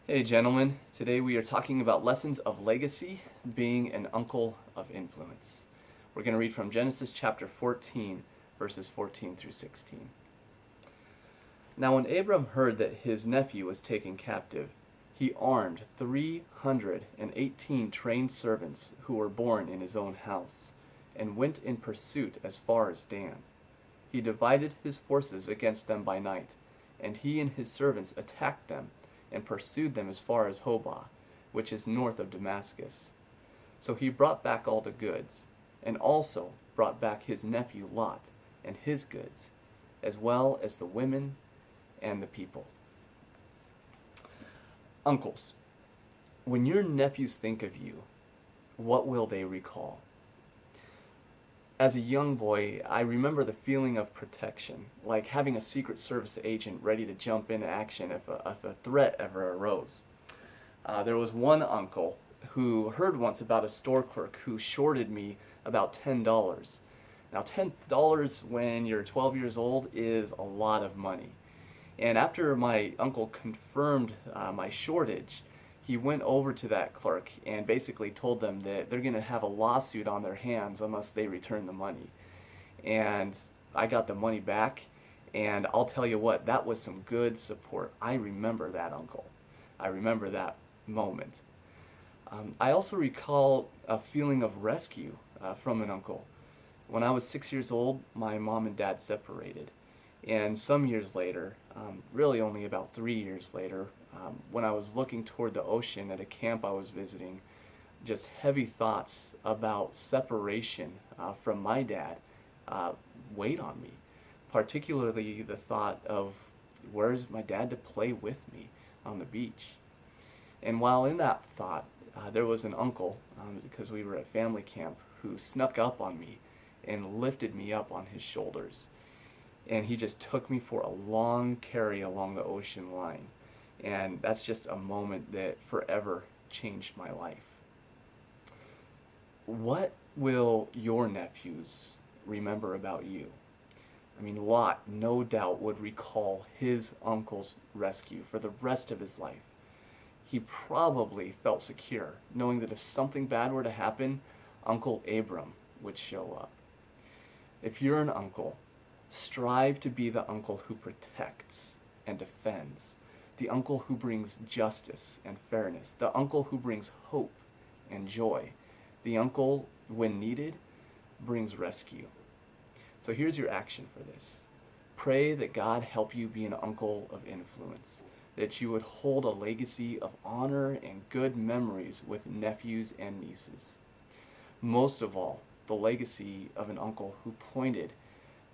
Hey gentlemen, today we are talking about lessons of legacy, being an uncle of influence. We're going to read from Genesis chapter 14, verses 14 through 16. Now when Abram heard that his nephew was taken captive, he armed 318 trained servants who were born in his own house, and went in pursuit as far as Dan. He divided his forces against them by night, and he and his servants attacked them and pursued them as far as Hobah, which is north of Damascus. So he brought back all the goods, and also brought back his nephew Lot and his goods, as well as the women and the people. Uncles, when your nephews think of you, what will they recall? As a young boy, I remember the feeling of protection, like having a Secret Service agent ready to jump into action if a threat ever arose. There was one uncle who heard once about a store clerk who shorted me about $10. Now, $10 when you're 12 years old is a lot of money. And after my uncle confirmed my shortage, he went over to that clerk and basically told them that they're going to have a lawsuit on their hands unless they return the money. And I got the money back, and I'll tell you what, that was some good support. I remember that uncle. I remember that moment. I also recall a feeling of rescue from an uncle. When I was 6 years old, my mom and dad separated. And some years later, really only about 3 years later, when I was looking toward the ocean at a camp I was visiting, just heavy thoughts about separation from my dad weighed on me. Particularly the thought of, where's my dad to play with me on the beach? And while in that thought, there was an uncle, because we were at family camp, who snuck up on me and lifted me up on his shoulders. And he just took me for a long carry along the ocean line. And that's just a moment that forever changed my life. What will your nephews remember about you? I mean, Lot, no doubt, would recall his uncle's rescue for the rest of his life. He probably felt secure, knowing that if something bad were to happen, Uncle Abram would show up. If you're an uncle, strive to be the uncle who protects and defends, the uncle who brings justice and fairness, the uncle who brings hope and joy, the uncle, when needed, brings rescue. So here's your action for this. Pray that God help you be an uncle of influence, that you would hold a legacy of honor and good memories with nephews and nieces. Most of all, the legacy of an uncle who pointed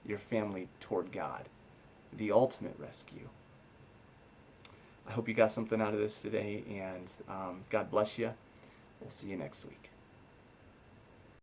your family toward God, the ultimate rescue. I hope you got something out of this today, and God bless you. We'll see you next week.